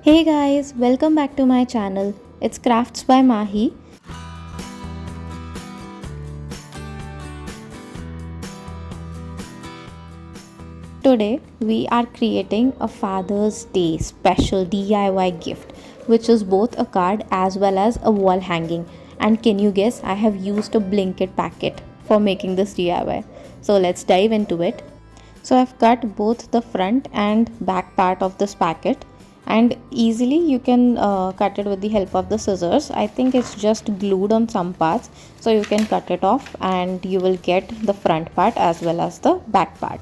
Hey guys, welcome back to my channel. It's Crafts by Mahi. Today we are creating a Father's Day special DIY gift, which is both a card as well as a wall hanging. And can you guess, I have used a blanket packet for making this DIY. So let's dive into it. So I've cut both the front and back part of this packet, and easily you can cut it with the help of the scissors. I think it's just glued on some parts, so you can cut it off and you will get the front part as well as the back part.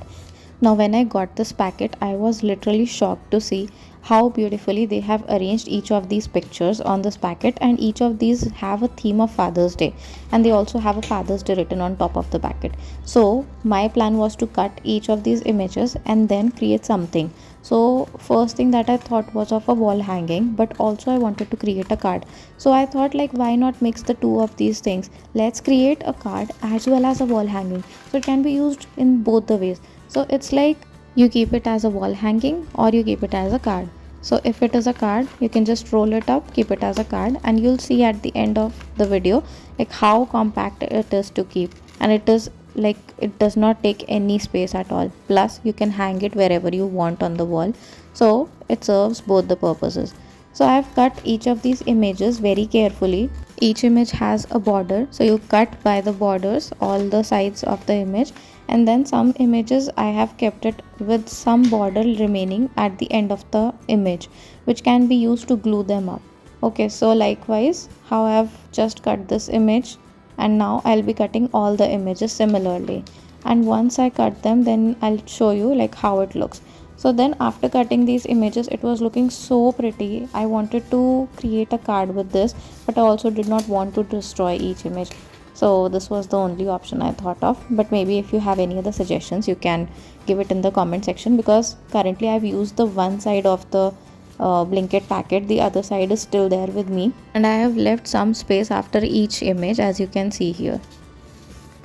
Now when I got this packet, I was literally shocked to see how beautifully they have arranged each of these pictures on this packet, and each of these have a theme of Father's Day, and they also have a Father's Day written on top of the packet. So my plan was to cut each of these images and then create something. So first thing that I thought was of a wall hanging, but also I wanted to create a card. So I thought, like, why not mix the two of these things? Let's create a card as well as a wall hanging, so it can be used in both the ways. So it's like you keep it as a wall hanging or you keep it as a card. So if it is a card, you can just roll it up, keep it as a card, and you'll see at the end of the video like how compact it is to keep, and it is like it does not take any space at all. Plus you can hang it wherever you want on the wall, so it serves both the purposes. So I have cut each of these images very carefully. Each image has a border, so you cut by the borders all the sides of the image, and then some images I have kept it with some border remaining at the end of the image, which can be used to glue them up. Okay, so likewise how I have just cut this image, and now I'll be cutting all the images similarly, and once I cut them, then I'll show you like how it looks. So then after cutting these images, it was looking so pretty. I wanted to create a card with this, but I also did not want to destroy each image. So this was the only option I thought of. But maybe if you have any other suggestions, you can give it in the comment section, because currently I've used the one side of the blanket packet, the other side is still there with me, and I have left some space after each image, as you can see here.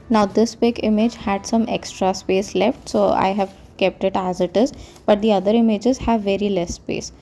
Now this big image had some extra space left, so I have kept it as it is, but the other images have very less space.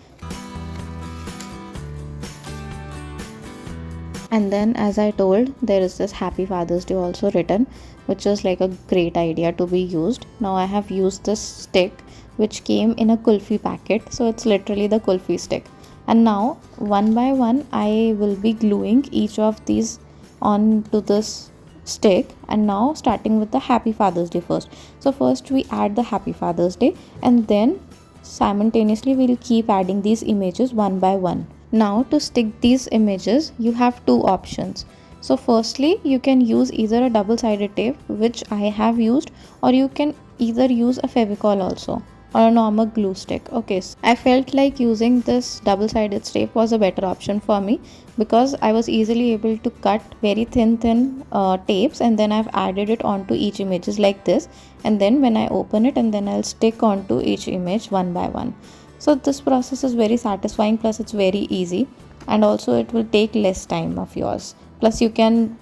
And then, as I told, there is this Happy Father's Day also written, which is like a great idea to be used. Now I have used this stick which came in a kulfi packet, so it's literally the kulfi stick. And now one by one I will be gluing each of these onto this stick, and now starting with the Happy Father's Day first. So first we add the Happy Father's Day, and then simultaneously we'll keep adding these images one by one. Now to stick these images, you have two options. So firstly, you can use either a double-sided tape, which I have used, or you can either use a Fevicol also, or a normal glue stick. Okay, so I felt like using this double-sided tape was a better option for me, because I was easily able to cut very thin tapes, and then I've added it onto each images like this, and then when I open it, and then I'll stick onto each image one by one. So this process is very satisfying, plus it's very easy, and also it will take less time of yours. Plus you can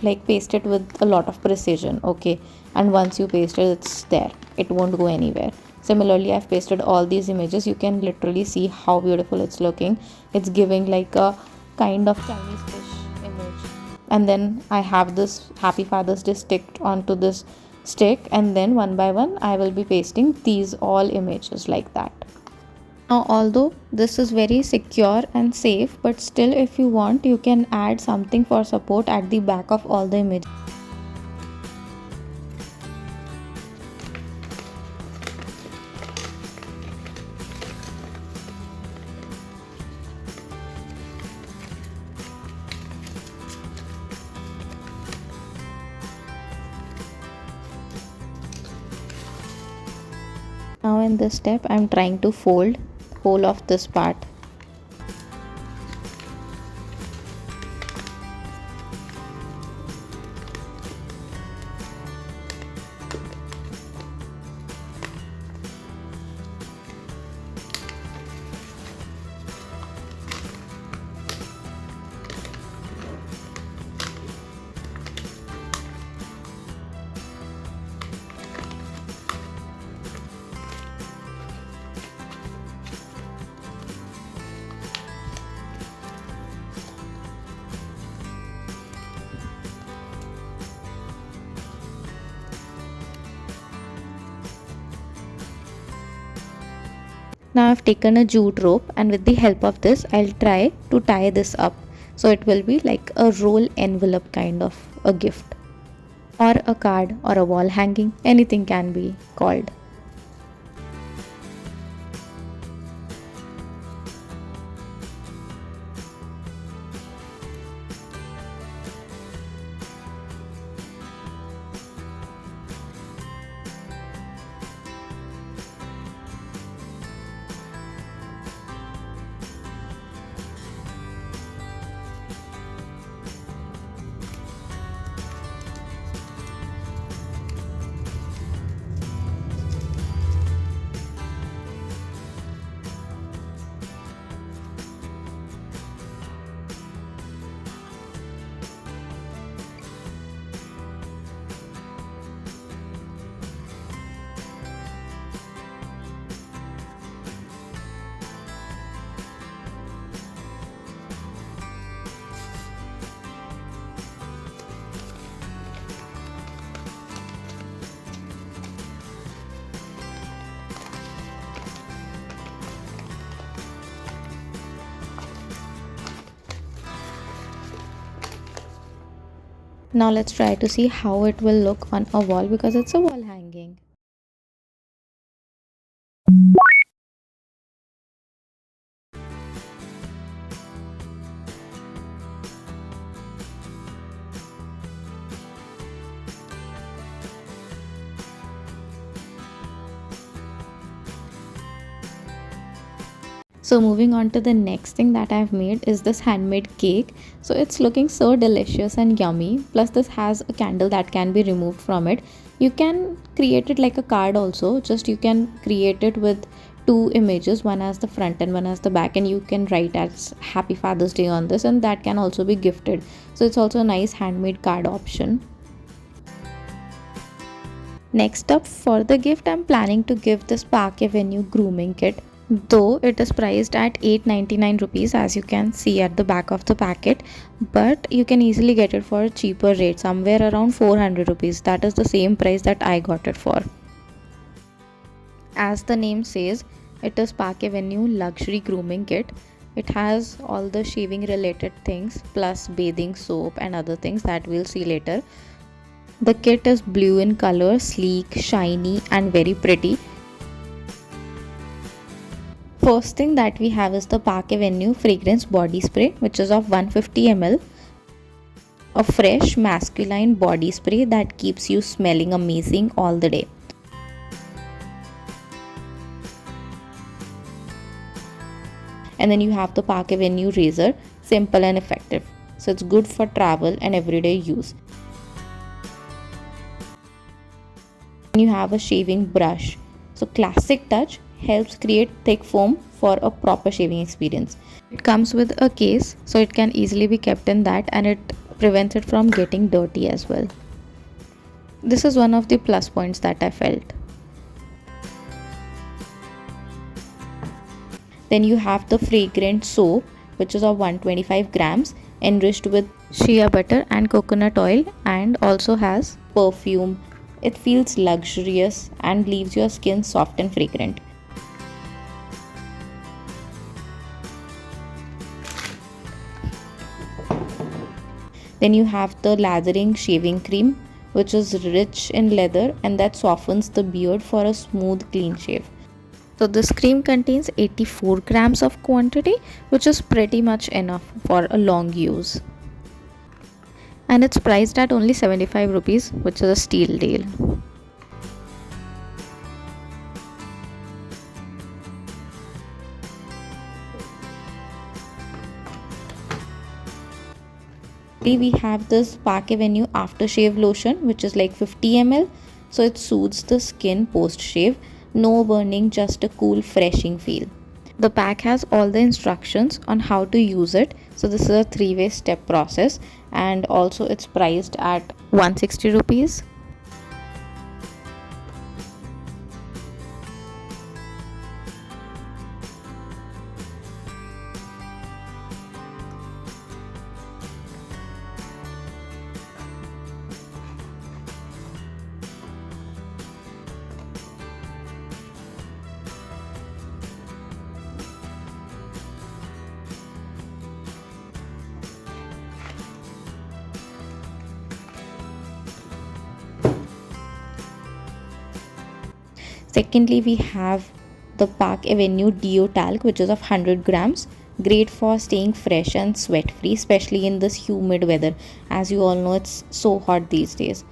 like paste it with a lot of precision. Okay, and once you paste it, it's there, it won't go anywhere. Similarly, I've pasted all these images. You can literally see how beautiful it's looking. It's giving like a kind of Chinese fish image. And then I have this Happy Father's Day sticked onto this stick, and then one by one I will be pasting these all images like that. Now, although this is very secure and safe, but still if you want, you can add something for support at the back of all the images. Now in this step, I am trying to fold whole of this part. Now I've taken a jute rope, and with the help of this I'll try to tie this up, so it will be like a roll envelope kind of a gift, or a card, or a wall hanging, anything can be called. Now let's try to see how it will look on a wall, because it's a wall hanging. So moving on to the next thing that I've made is this handmade cake. So it's looking so delicious and yummy. Plus this has a candle that can be removed from it. You can create it like a card also. Just you can create it with two images, one as the front and one as the back, and you can write as Happy Father's Day on this, and that can also be gifted. So it's also a nice handmade card option. Next up for the gift, I'm planning to give this Park Avenue grooming kit. Though it is priced at 899 rupees, as you can see at the back of the packet, but you can easily get it for a cheaper rate, somewhere around 400 rupees. That is the same price that I got it for. As the name says, it is Park Avenue luxury grooming kit. It has all the shaving related things plus bathing soap and other things that we'll see later. The kit is blue in color, sleek, shiny and very pretty. First thing that we have is the Park Avenue fragrance body spray, which is of 150 ml. A fresh masculine body spray that keeps you smelling amazing all the day. And then you have the Park Avenue razor, simple and effective. So it's good for travel and everyday use. And you have a shaving brush. So classic touch, helps create thick foam for a proper shaving experience. It comes with a case, so it can easily be kept in that, and it prevents it from getting dirty as well. This is one of the plus points that I felt. Then you have the fragrant soap, which is of 125 grams, enriched with shea butter and coconut oil, and also has perfume. It feels luxurious and leaves your skin soft and fragrant. Then you have the lathering shaving cream, which is rich in leather and that softens the beard for a smooth clean shave. So this cream contains 84 grams of quantity, which is pretty much enough for a long use. And it's priced at only 75 rupees, which is a steal deal. We have this Park Avenue aftershave lotion, which is like 50 ml. So it soothes the skin post shave. No burning, just a cool freshing feel. The pack has all the instructions on how to use it. So this is a 3-way step process, and also it's priced at 160 rupees. Secondly, we have the Park Avenue Deo Talc, which is of 100 grams. Great for staying fresh and sweat free, especially in this humid weather. As you all know, it's so hot these days.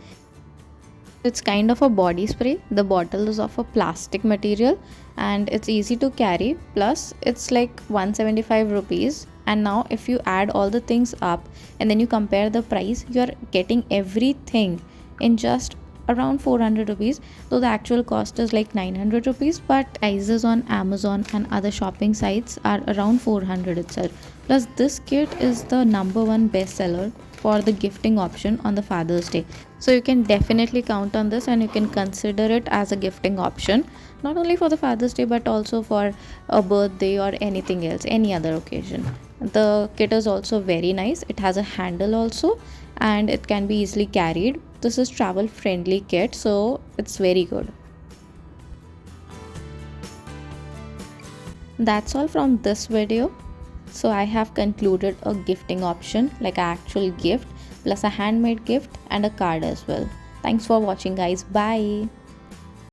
It's kind of a body spray. The bottle is of a plastic material and it's easy to carry. Plus, it's like 175 rupees. And now, if you add all the things up and then you compare the price, you're getting everything in just around 400 rupees, though the actual cost is like 900 rupees. But prices on Amazon and other shopping sites are around 400 itself. Plus, this kit is the number one bestseller for the gifting option on the Father's Day. So you can definitely count on this and you can consider it as a gifting option, not only for the Father's Day but also for a birthday or anything else, any other occasion. The kit is also very nice. It has a handle also and it can be easily carried. This is travel friendly kit, so it's very good. That's all from this video. So I have concluded a gifting option, like an actual gift plus a handmade gift and a card as well. Thanks for watching guys. Bye.